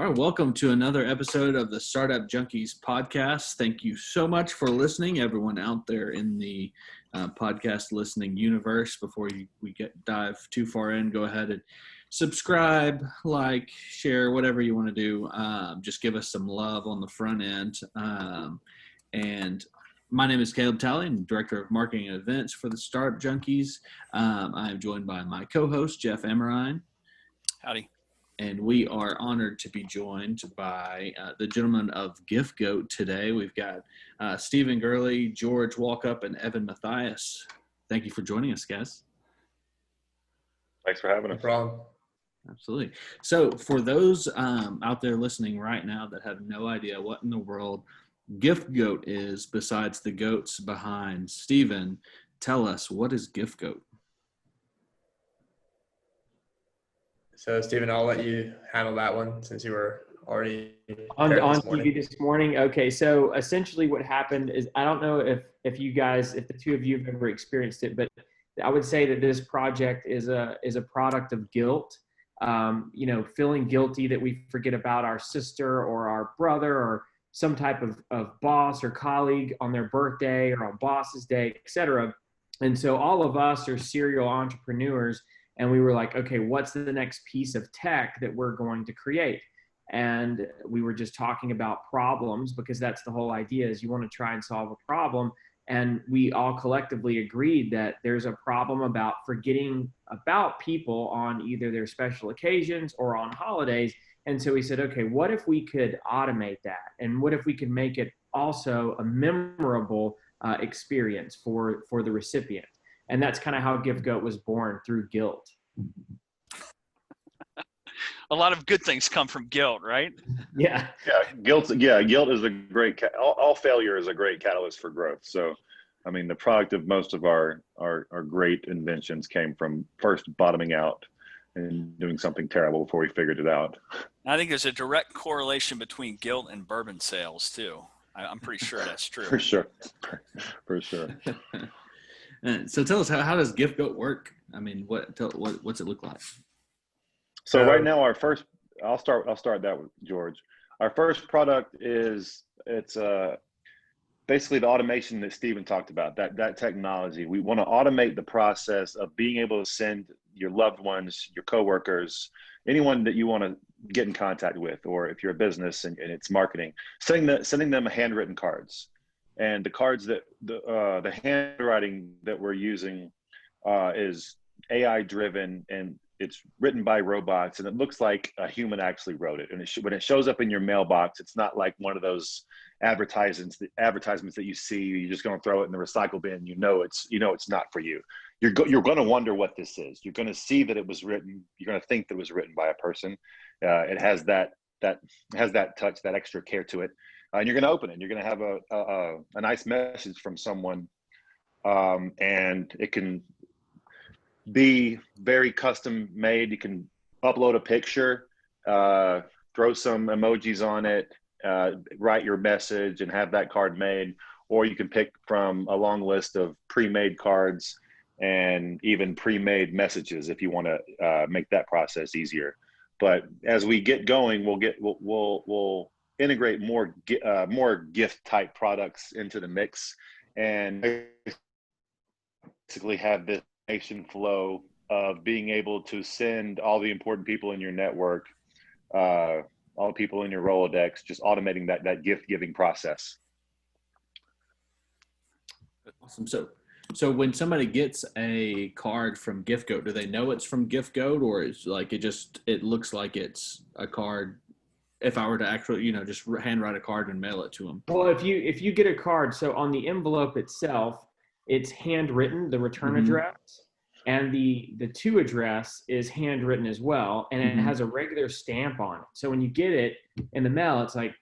All right, welcome to another episode of the Startup Junkies podcast. Thank you so much for listening, everyone out there in the podcast listening universe. Before we dive too far in, go ahead and subscribe, like, share, whatever you want to do. Just give us some love on the front end. And my name is Caleb Talley. I'm Director of Marketing and Events for the Startup Junkies. I am joined by my co-host, Jeff Emerine. Howdy. And we are honored to be joined by the gentlemen of Giftgoat today. We've got Stephen Gurley, George Walkup, and Evan Matthias. Thank you for joining us, guys. Thanks for having us. No problem. Absolutely. So for those out there listening right now that have no idea what in the world Giftgoat is besides the goats behind Stephen, tell us, what is Giftgoat? So, Stephen, I'll let you handle that one since you were already on TV this morning. Okay, so essentially what happened is, I don't know if the two of you have ever experienced it, but I would say that this project is a product of guilt. Feeling guilty that we forget about our sister or our brother or some type of boss or colleague on their birthday or on boss's day, etc. And so all of us are serial entrepreneurs. And we were like, okay, what's the next piece of tech that we're going to create? And we were just talking about problems, because that's the whole idea, is you want to try and solve a problem. And we all collectively agreed that there's a problem about forgetting about people on either their special occasions or on holidays. And so we said, okay, what if we could automate that? And what if we could make it also a memorable experience for the recipient? And that's kind of how Giftgoat was born, through guilt. A lot of good things come from guilt, right? Yeah. Guilt is a great, all failure is a great catalyst for growth. So, I mean, the product of most of our great inventions came from first bottoming out and doing something terrible before we figured it out. I think there's a direct correlation between guilt and bourbon sales too. I'm pretty sure that's true. For sure. So tell us, how does Giftgoat work? I mean, what's it look like? So right now, I'll start that with George. Our first product it's basically the automation that Stephen talked about, that technology. We want to automate the process of being able to send your loved ones, your coworkers, anyone that you want to get in contact with, or if you're a business and it's marketing, sending them handwritten cards. And the cards that the handwriting that we're using is AI driven, and it's written by robots, and it looks like a human actually wrote it. And when it shows up in your mailbox, it's not like one of those advertisements that you see. You're just going to throw it in the recycle bin. It's not for you. You're going to wonder what this is. You're going to see that it was written. You're going to think that it was written by a person. It has that touch, that extra care to it. And you're going to open it. And you're going to have a nice message from someone, and it can be very custom made. You can upload a picture, throw some emojis on it, write your message, and have that card made. Or you can pick from a long list of pre-made cards and even pre-made messages if you want to make that process easier. But as we get going, we'll integrate more gift type products into the mix, and basically have this flow of being able to send all the important people in your network, all the people in your Rolodex, just automating that gift giving process. Awesome. So when somebody gets a card from Giftgoat, do they know it's from Giftgoat, or is like it looks like it's a card? If I were to actually, just handwrite a card and mail it to them. Well, if you get a card, so on the envelope itself, it's handwritten, the return address, and the to address is handwritten as well, and it has a regular stamp on it. So when you get it in the mail, it's like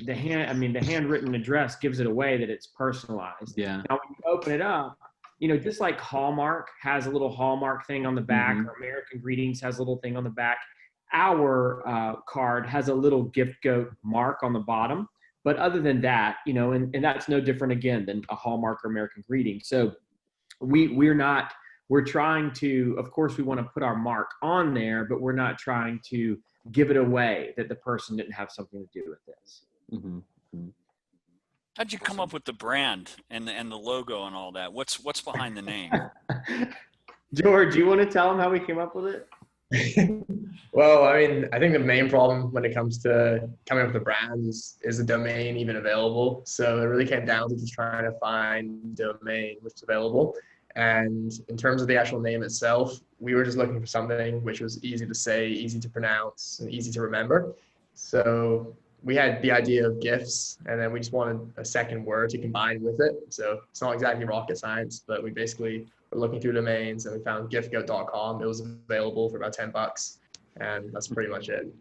the handwritten address gives it away that it's personalized. Yeah. Now when you open it up, just like Hallmark has a little Hallmark thing on the back, or American Greetings has a little thing on the back, our card has a little Giftgoat mark on the bottom. But other than that, and that's no different again than a Hallmark or American Greeting. So we're trying to, of course, we want to put our mark on there, but we're not trying to give it away that the person didn't have something to do with this. Mm-hmm. How'd you come up with the brand and the logo and all that? What's behind the name? George, you want to tell them how we came up with it? Well, I mean, I think the main problem when it comes to coming up with the brands is the domain even available. So it really came down to just trying to find domain which is available. And in terms of the actual name itself, we were just looking for something which was easy to say, easy to pronounce, and easy to remember. So we had the idea of gifts, and then we just wanted a second word to combine with it. So it's not exactly rocket science, but we basically were looking through domains and we found giftgoat.com. It was available for about $10, and that's pretty much it.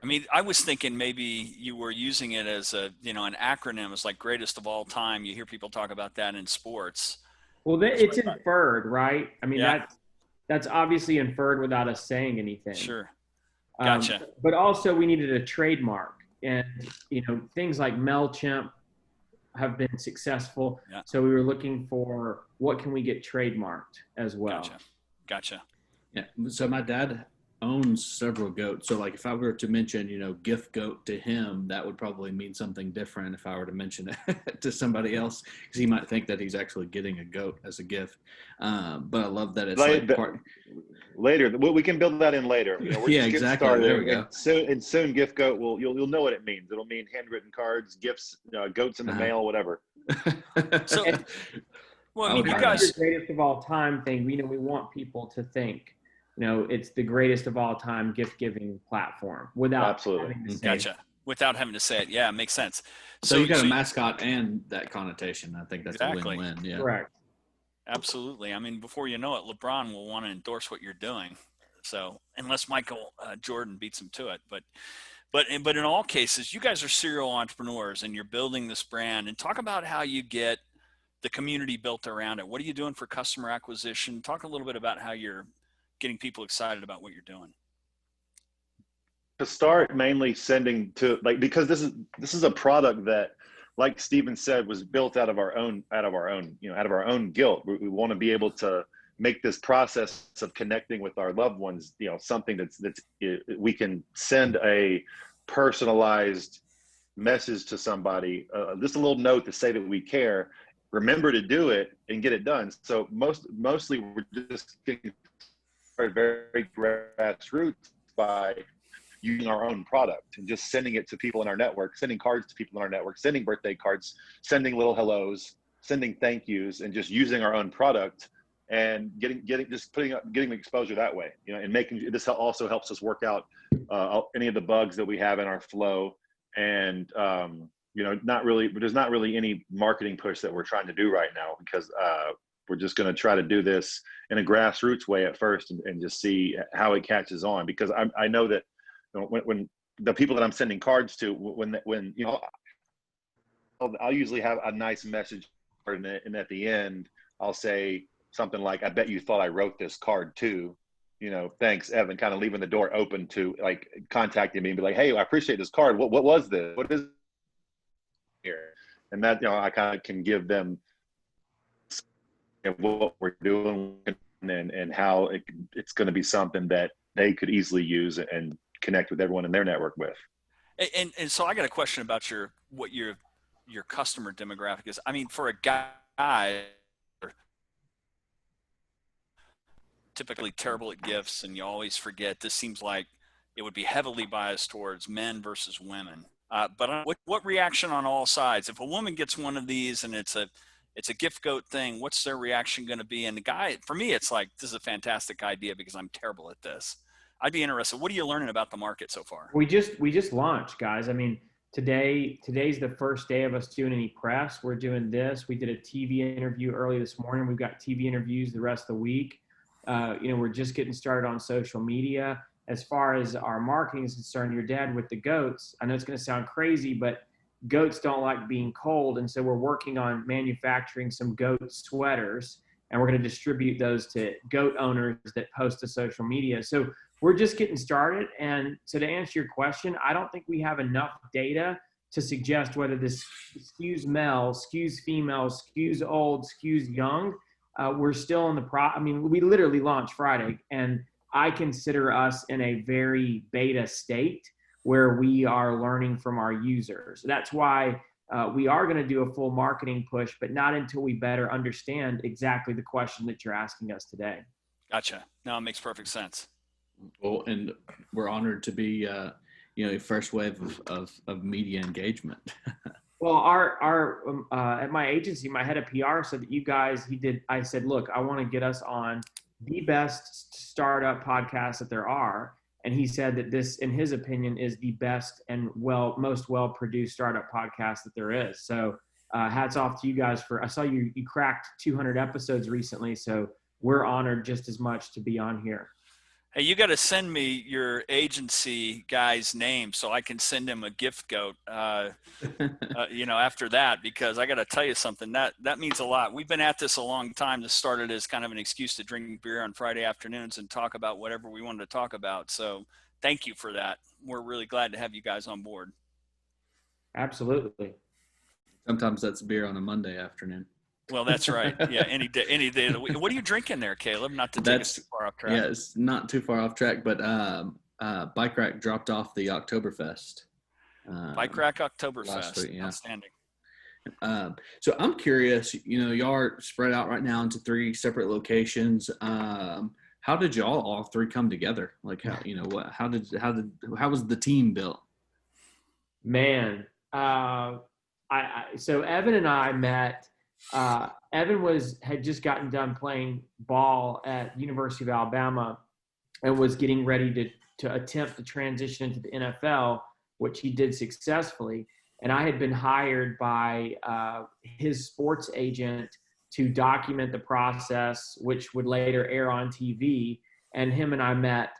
I mean, I was thinking maybe you were using it as an acronym. It's like greatest of all time. You hear people talk about that in sports. Well, it's inferred, right? I mean, Yeah. that's obviously inferred without us saying anything. Sure. Gotcha. But also we needed a trademark, and things like MailChimp have been successful. Yeah. So we were looking for what can we get trademarked as well. Gotcha. Yeah. So my dad owns several goats. So like if I were to mention, Giftgoat to him, that would probably mean something different if I were to mention it to somebody else, because he might think that he's actually getting a goat as a gift. But I love that it's later. We can build that in later. We're yeah, just exactly. Started. There we go. And soon Giftgoat you'll know what it means. It'll mean handwritten cards, gifts, goats in the mail, whatever. So, well, I mean, you the guys, greatest of all time thing. We want people to think, it's the greatest of all time gift giving platform without absolutely. having to say gotcha. Without having to say it, yeah, it makes sense. So you got a mascot and that connotation. I think that's exactly. a win-win. Yeah, correct. Absolutely. I mean, before you know it, LeBron will want to endorse what you're doing. So unless Michael Jordan beats him to it, but in all cases, you guys are serial entrepreneurs and you're building this brand. And talk about how you get the community built around it. What are you doing for customer acquisition? Talk a little bit about how you're getting people excited about what you're doing. To start, mainly sending to because this is a product that, like Stephen said, was built out of our own guilt. We want to be able to make this process of connecting with our loved ones, something that's we can send a personalized message to somebody, just a little note to say that we care, remember to do it and get it done. So mostly we're just getting started very grassroots by using our own product and just sending it to people in our network, sending cards to people in our network, sending birthday cards, sending little hellos, sending thank yous, and just using our own product and getting exposure that way, and making this also helps us work out any of the bugs that we have in our flow. And there's not really any marketing push that we're trying to do right now, because we're just going to try to do this in a grassroots way at first and just see how it catches on, because I know that when the people that I'm sending cards to, when I'll usually have a nice message, and at the end I'll say something like, "I bet you thought I wrote this card too. Thanks, Evan," kind of leaving the door open to like contacting me and be like, "Hey, I appreciate this card. What was this? What is here?" And that I kind of can give them what we're doing and how it's going to be something that they could easily use and connect with everyone in their network with. And so I got a question about what your customer demographic is. I mean, for a guy typically terrible at gifts and you always forget, this seems like it would be heavily biased towards men versus women. But what reaction on all sides? If a woman gets one of these and it's a Giftgoat thing, what's their reaction going to be? And the guy, for me, it's like, this is a fantastic idea because I'm terrible at this. I'd be interested. What are you learning about the market so far? We just launched, guys. I mean, today's the first day of us doing any press. We're doing this. We did a TV interview early this morning. We've got TV interviews the rest of the week. We're just getting started on social media. As far as our marketing is concerned, your dad with the goats, I know it's going to sound crazy, but goats don't like being cold. And so we're working on manufacturing some goat sweaters, and we're going to distribute those to goat owners that post to social media. So we're just getting started. And so to answer your question, I don't think we have enough data to suggest whether this skews male, skews female, skews old, skews young. We're still in we literally launched Friday, and I consider us in a very beta state where we are learning from our users. That's why we are going to do a full marketing push, but not until we better understand exactly the question that you're asking us today. Gotcha. No, it makes perfect sense. Well, and we're honored to be, a first wave of media engagement. Well, at my agency, my head of PR said that you guys, I said, look, I want to get us on the best startup podcast that there are. And he said that this, in his opinion, is the best and most well-produced startup podcast that there is. So hats off to you guys I saw you cracked 200 episodes recently. So we're honored just as much to be on here. Hey, you got to send me your agency guy's name so I can send him a Giftgoat, after that, because I got to tell you something, that means a lot. We've been at this a long time. This started as kind of an excuse to drink beer on Friday afternoons and talk about whatever we wanted to talk about. So thank you for that. We're really glad to have you guys on board. Absolutely. Sometimes that's beer on a Monday afternoon. Well, that's right. Yeah, any day of the week. What are you drinking there, Caleb? Not to take us too far off track. Yeah, it's not too far off track, but Bike Rack dropped off the Oktoberfest. Bike Rack Oktoberfest. Week, yeah. Outstanding. So I'm curious, y'all are spread out right now into 3 separate locations. How did y'all all 3 come together? Like how was the team built? Man, so Evan and I met. Evan had just gotten done playing ball at University of Alabama and was getting ready to attempt to transition into the NFL, which he did successfully. And I had been hired by his sports agent to document the process, which would later air on TV. And him and I met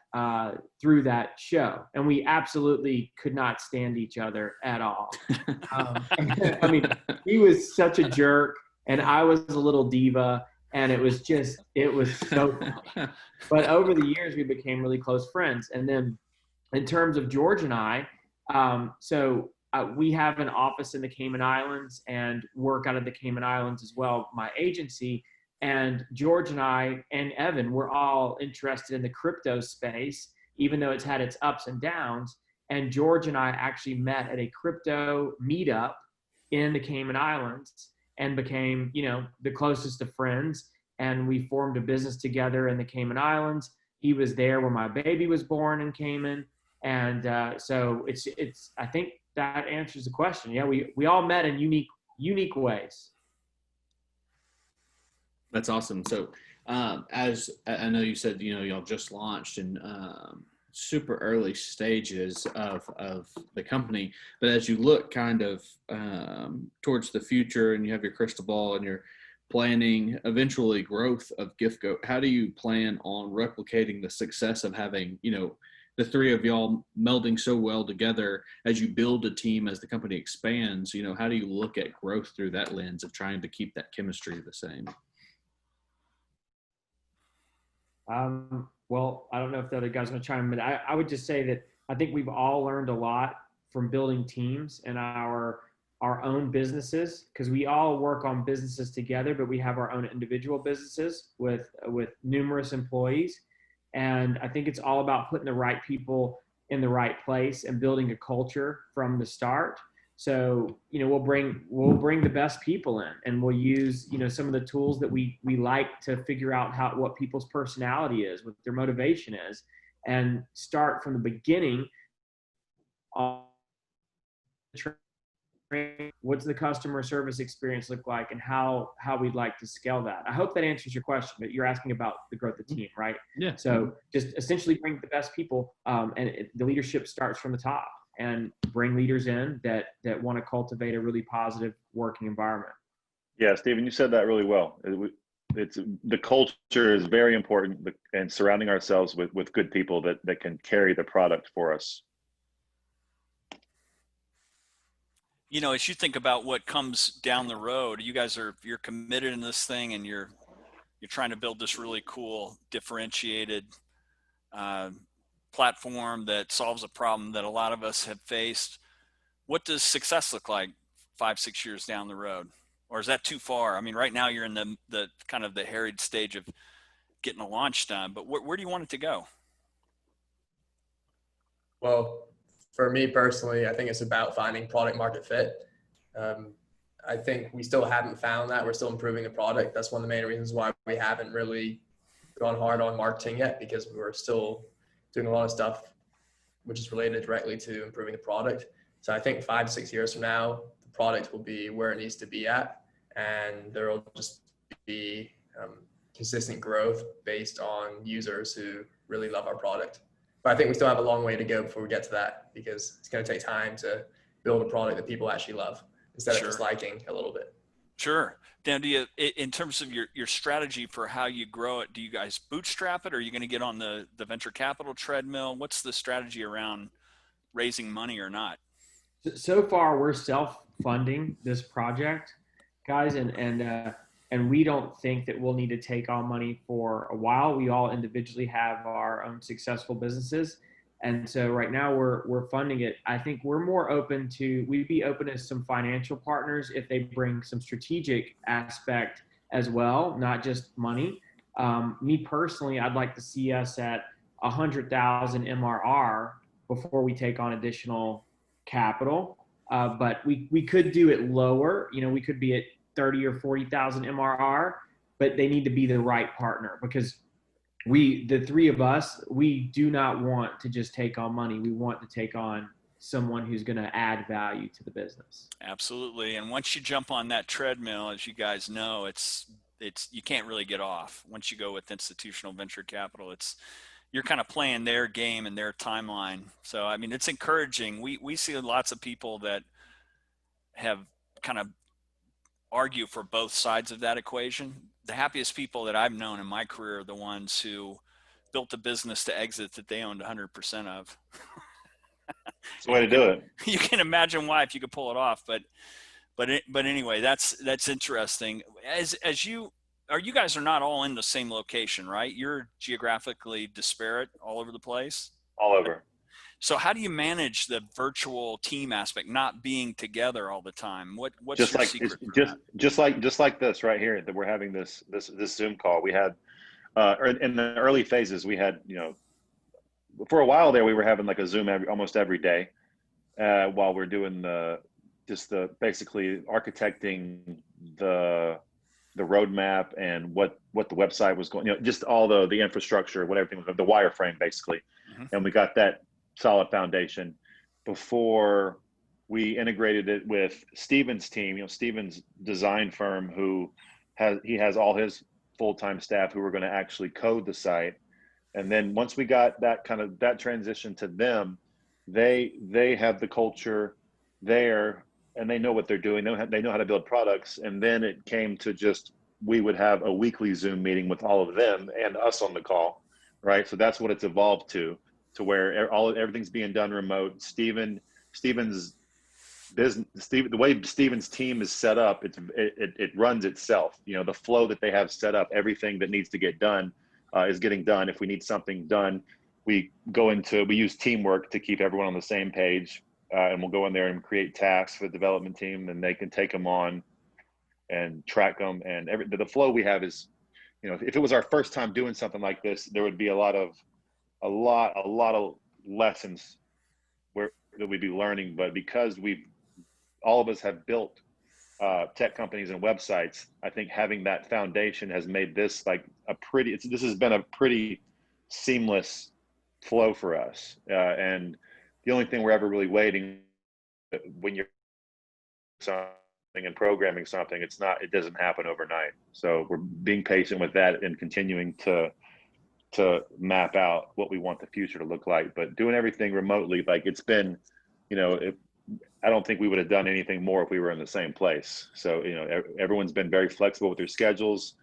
through that show. And we absolutely could not stand each other at all. I mean, he was such a jerk. And I was a little diva, and it was so funny. But over the years, we became really close friends. And then in terms of George and I, we have an office in the Cayman Islands and work out of the Cayman Islands as well, my agency. And George and I and Evan, we're all interested in the crypto space, even though it's had its ups and downs. And George and I actually met at a crypto meetup in the Cayman Islands and became, the closest of friends. And we formed a business together in the Cayman Islands. He was there when my baby was born in Cayman. And so I think that answers the question. Yeah, we all met in unique ways. That's awesome. So as I know you said, y'all just launched and super early stages of the company, but as you look kind of towards the future and you have your crystal ball and you're planning eventually growth of Giftgoat, how do you plan on replicating the success of having the 3 of y'all melding so well together as you build a team, as the company expands? How do you look at growth through that lens of trying to keep that chemistry the same? Well, I don't know if the other guys are going to chime in, but I would just say that I think we've all learned a lot from building teams in our own businesses, because we all work on businesses together, but we have our own individual businesses with numerous employees. And I think it's all about putting the right people in the right place and building a culture from the start. So, we'll bring the best people in, and we'll use, some of the tools that we like to figure out what people's personality is, what their motivation is, and start from the beginning. What's the customer service experience look like, and how we'd like to scale that. I hope that answers your question, but you're asking about the growth of the team, right? Yeah. So just essentially bring the best people, and the leadership starts from the top, and bring leaders in that want to cultivate a really positive working environment. Yeah, Stephen, you said that really well. It's the culture is very important, and surrounding ourselves with good people that can carry the product for us. As you think about what comes down the road, you're committed in this thing, and you're trying to build this really cool, differentiated platform that solves a problem that a lot of us have faced. What does success look like 5-6 years down the road? Or is that too far? I mean, right now you're in the kind of the harried stage of getting a launch done, but where do you want it to go? Well, for me personally, I think it's about finding product market fit. I think we still haven't found that. We're still improving the product. That's one of the main reasons why we haven't really gone hard on marketing yet, because we're still doing a lot of stuff which is related directly to improving the product. So I think 5 to 6 years from now, the product will be where it needs to be at, and there will just be consistent growth based on users who really love our product. But I think we still have a long way to go before we get to that, because it's going to take time to build a product that people actually love instead of just liking a little bit. Sure. Dan, do you, in terms of your strategy for how you grow it, do you guys bootstrap it, or are you going to get on the venture capital treadmill? What's the strategy around raising money or not? So far, we're self-funding this project, guys, and we don't think that we'll need to take on money for a while. We all individually have our own successful businesses. And so right now we're funding it. I think we'd be open to some financial partners if they bring some strategic aspect as well, not just money. Me personally, I'd like to see us at 100,000 MRR before we take on additional capital. But we could do it lower. We could be at 30 or 40,000 MRR, but they need to be the right partner, because the three of us, we do not want to just take on money. We want to take on someone who's going to add value to the business. Absolutely. And once you jump on that treadmill, as you guys know, it's you can't really get off. Once you go with institutional venture capital, you're kind of playing their game and their timeline. So, I mean, it's encouraging. We see lots of people that have kind of argue for both sides of that equation. The happiest people that I've known in my career are the ones who built a business to exit that they owned 100% of. It's the way to do it. You can imagine why, if you could pull it off. But anyway, that's interesting. You guys are not all in the same location, right? You're geographically disparate all over the place. All over. So how do you manage the virtual team aspect, not being together all the time? What's just your like secret? just like this right here, that we're having this Zoom call. We had in the early phases, we had, for a while there, we were having like a Zoom almost every day while we're doing basically architecting the roadmap and what the website was going, just all the infrastructure, what everything was, the wireframe basically. Mm-hmm. And we got that solid foundation before we integrated it with Steven's team, Steven's design firm, he has all his full-time staff who are going to actually code the site. And then once we got that transition to them, they have the culture there and they know what they're doing. They know how to build products. And then it came to we would have a weekly Zoom meeting with all of them and us on the call, right? So that's what it's evolved to where everything's being done remote. Steven's business, the way Steven's team is set up, it runs itself. The flow that they have set up, everything that needs to get done is getting done. If we need something done, we use teamwork to keep everyone on the same page, and we'll go in there and create tasks for the development team, and they can take them on and track them. And the flow we have is, if it was our first time doing something like this, there would be a lot of lessons that we'd be learning. But because all of us have built tech companies and websites, I think having that foundation has made this this has been a pretty seamless flow for us. And the only thing we're ever really waiting, when you're something and programming something, it doesn't happen overnight. So we're being patient with that and continuing to map out what we want the future to look like. But doing everything remotely, it's been, I don't think we would have done anything more if we were in the same place. So, everyone's been very flexible with their schedules.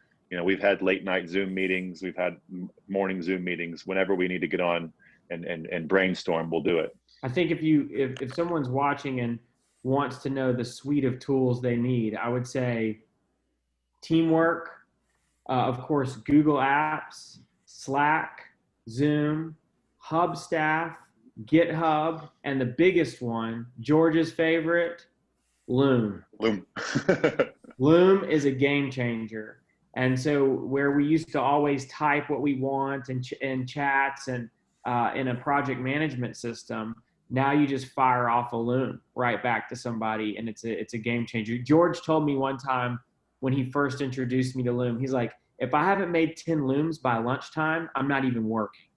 We've had late night Zoom meetings. We've had morning Zoom meetings. Whenever we need to get on and brainstorm, we'll do it. I think if someone's watching and wants to know the suite of tools they need, I would say teamwork, of course, Google Apps, Slack, Zoom, Hubstaff, GitHub, and the biggest one, George's favorite, Loom. Loom is a game changer. And so where we used to always type what we want and chats and in a project management system, now you just fire off a loom right back to somebody, and it's a game changer. George told me one time when he first introduced me to loom, he's like, if I haven't made 10 looms by lunchtime, I'm not even working,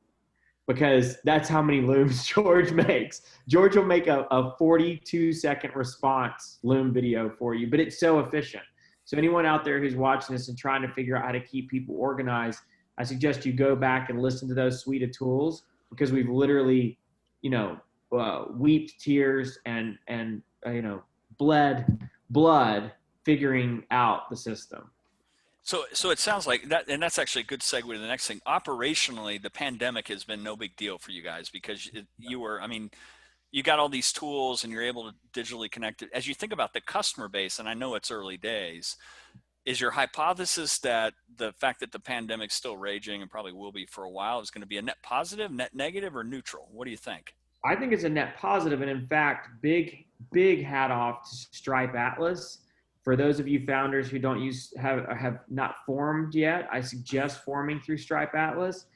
because that's how many looms George makes. George will make a 42-second response loom video for you, but it's so efficient. So anyone out there who's watching this and trying to figure out how to keep people organized, I suggest you go back and listen to those suite of tools, because we've literally, wept tears and bled blood figuring out the system. So it sounds like that, and that's actually a good segue to the next thing. Operationally, the pandemic has been no big deal for you guys, because you got all these tools and you're able to digitally connect it. As you think about the customer base, and I know it's early days, is your hypothesis that the fact that the pandemic's still raging and probably will be for a while is going to be a net positive, net negative, or neutral? What do you think? I think it's a net positive, and in fact, big hat off to Stripe Atlas. For those of you founders who have not formed yet, I suggest forming through Stripe Atlas,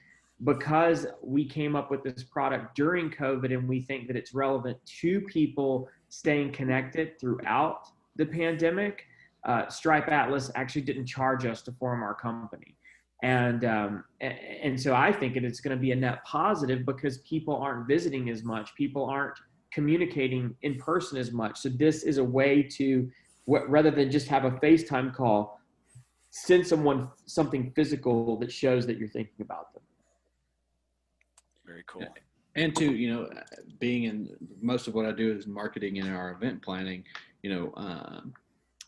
because we came up with this product during COVID, and we think that it's relevant to people staying connected throughout the pandemic. Stripe Atlas actually didn't charge us to form our company. And so I think it's going to be a net positive, because people aren't visiting as much. People aren't communicating in person as much. So this is a way to, rather than just have a FaceTime call, send someone something physical that shows that you're thinking about them. Very cool. And to, being in most of what I do is marketing and our event planning,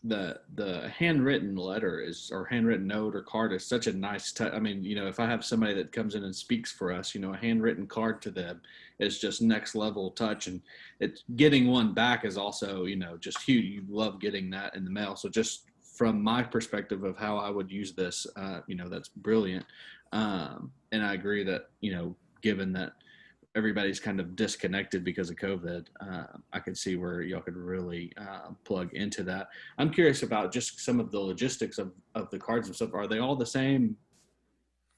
the handwritten letter or handwritten note or card is such a nice touch. I mean, if I have somebody that comes in and speaks for us, a handwritten card to them is just next level touch, and it's getting one back is also, just huge. You love getting that in the mail. So just from my perspective of how I would use this, that's brilliant. And I agree that, given that everybody's kind of disconnected because of COVID, I could see where y'all could really plug into that. I'm curious about just some of the logistics of the cards and stuff. Are they all the same,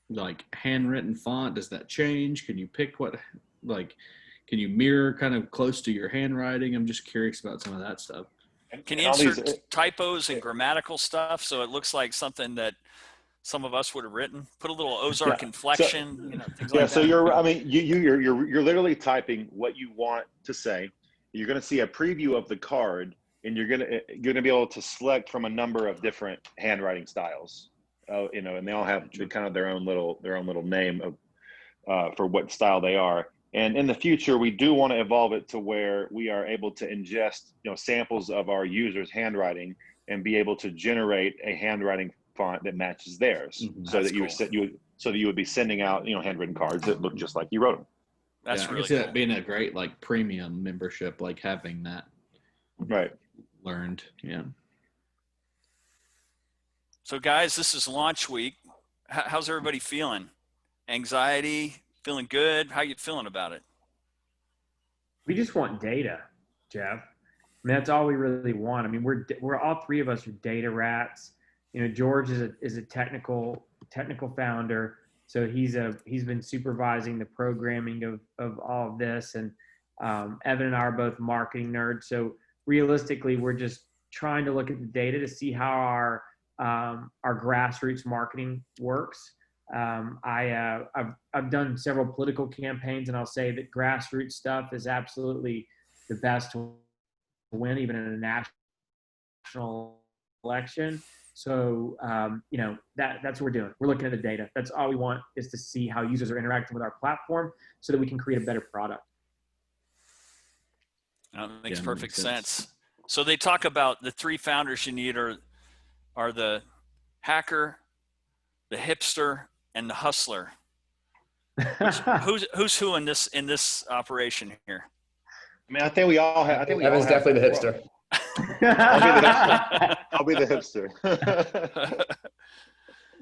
like handwritten font? Does that change? Can you pick can you mirror kind of close to your handwriting? I'm just curious about some of that stuff. Can you insert typos and grammatical stuff so it looks like something that some of us would have written? Put a little Ozark inflection, things like that. So you're literally typing what you want to say. You're going to see a preview of the card, and you're going to be able to select from a number of different handwriting styles. And they all have kind of their own little name of for what style they are. And in the future, we do want to evolve it to where we are able to ingest, samples of our users' handwriting and be able to generate a handwriting font that matches theirs, so that you would be sending out, handwritten cards that look just like you wrote them. That's really I can see cool. that being a great premium membership, having that learned. Yeah. So guys, this is launch week. How's everybody feeling? Anxiety? Feeling good? How you feeling about it? We just want data, Jeff. I mean, that's all we really want. I mean, we're all three of us are data rats. George is a technical founder, so he's been supervising the programming of all of this, and Evan and I are both marketing nerds. So realistically, we're just trying to look at the data to see how our grassroots marketing works. I've done several political campaigns, and I'll say that grassroots stuff is absolutely the best to win, even in a national election. So, that's what we're doing. We're looking at the data. That's all we want, is to see how users are interacting with our platform so that we can create a better product. That makes perfect sense. So they talk about the three founders you need are the hacker, the hipster, and the hustler. Who's who in this operation here? I mean, I think we all have. Evan's definitely the hipster. I'll be the hipster.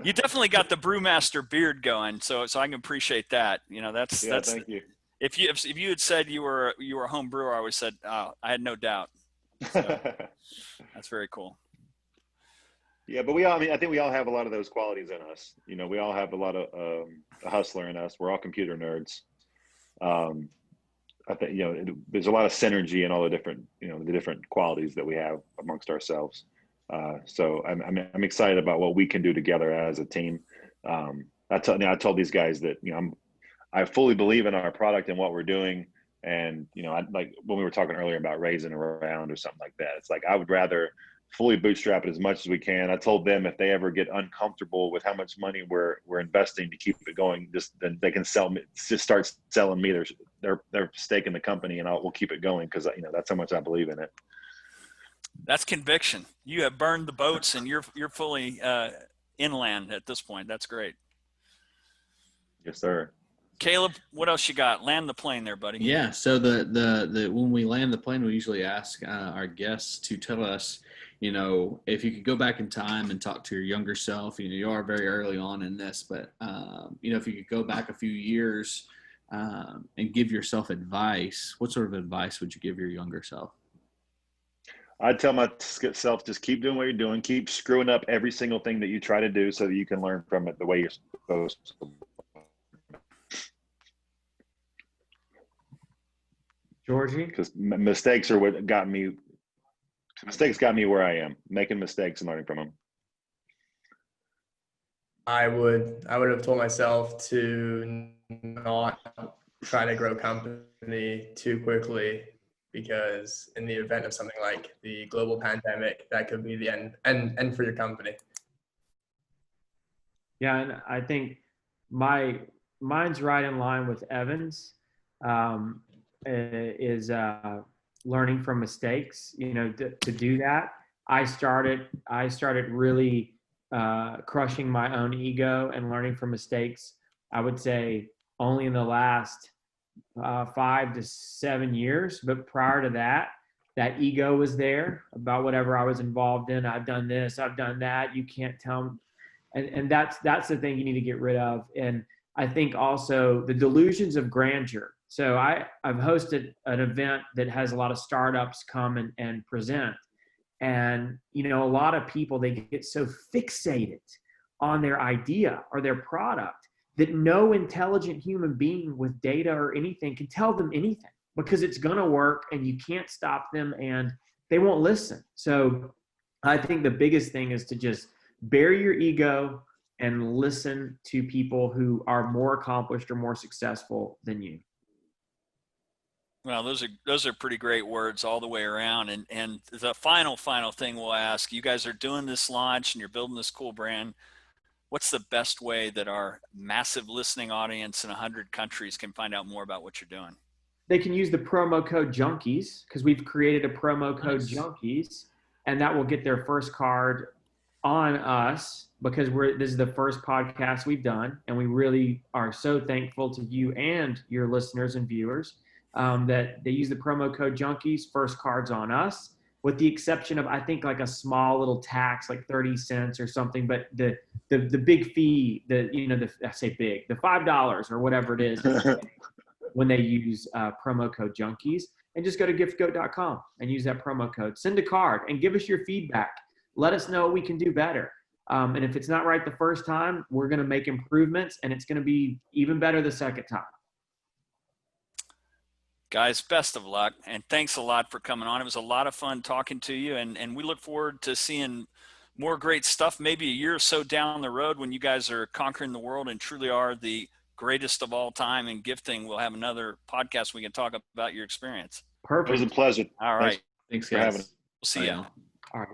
You definitely got the brewmaster beard going, so I can appreciate that. That's thank you. If you had said you were a home brewer, I would have said, I had no doubt. So, that's very cool. Yeah, but I think we all have a lot of those qualities in us. We all have a lot of a hustler in us. We're all computer nerds. I think, there's a lot of synergy in all the different, the different qualities that we have amongst ourselves. So I'm excited about what we can do together as a team. I told these guys that, I fully believe in our product and what we're doing. And, I like when we were talking earlier about raising around or something like that, it's like, I would rather fully bootstrap it as much as we can. I told them if they ever get uncomfortable with how much money we're investing to keep it going, then they can just start selling me their stake in the company, and we'll keep it going, because that's how much I believe in it. That's conviction. You have burned the boats, and you're fully inland at this point. That's great. Yes, sir. Caleb, what else you got? Land the plane there, buddy. Yeah. So the when we land the plane, we usually ask our guests to tell us, if you could go back in time and talk to your younger self. You are very early on in this, but if you could go back a few years and give yourself advice, what sort of advice would you give your younger self? I'd tell myself, just keep doing what you're doing, keep screwing up every single thing that you try to do, so that you can learn from it the way you're supposed to. Georgie? Because mistakes are what got me. Mistakes got me where I am, making mistakes and learning from them. I would have told myself to not try to grow company too quickly, because in the event of something like the global pandemic, that could be the end for your company. Yeah, and I think mine's right in line with Evan's. Is learning from mistakes. To do that, I started really crushing my own ego and learning from mistakes. I would say only in the last 5 to 7 years, but prior to that ego was there about whatever I was involved in. I've done this, I've done that. You can't tell me. And that's the thing you need to get rid of. And I think also the delusions of grandeur. So I've hosted an event that has a lot of startups come and present. And, a lot of people, they get so fixated on their idea or their product that no intelligent human being with data or anything can tell them anything, because it's going to work and you can't stop them and they won't listen. So I think the biggest thing is to just bury your ego and listen to people who are more accomplished or more successful than you. Well, those are pretty great words all the way around. And the final thing we'll ask, you guys are doing this launch and you're building this cool brand. What's the best way that our massive listening audience in 100 countries can find out more about what you're doing? They can use the promo code Junkies, because we've created a promo code Junkies, and that will get their first card on us, because this is the first podcast we've done, and we really are so thankful to you and your listeners and viewers that they use the promo code Junkies. First card's on us, with the exception of, I think, like a small little tax, like 30 cents or something. But the big fee, I say big, the $5 or whatever it is when they use promo code Junkies. And just go to giftgoat.com and use that promo code. Send a card and give us your feedback. Let us know what we can do better. And if it's not right the first time, we're going to make improvements, and it's going to be even better the second time. Guys, best of luck, and thanks a lot for coming on. It was a lot of fun talking to you, and we look forward to seeing more great stuff maybe a year or so down the road when you guys are conquering the world and truly are the greatest of all time in gifting. We'll have another podcast we can talk about your experience. Perfect. It was a pleasure. All right. Thanks for guys. having us. We'll see you. All right.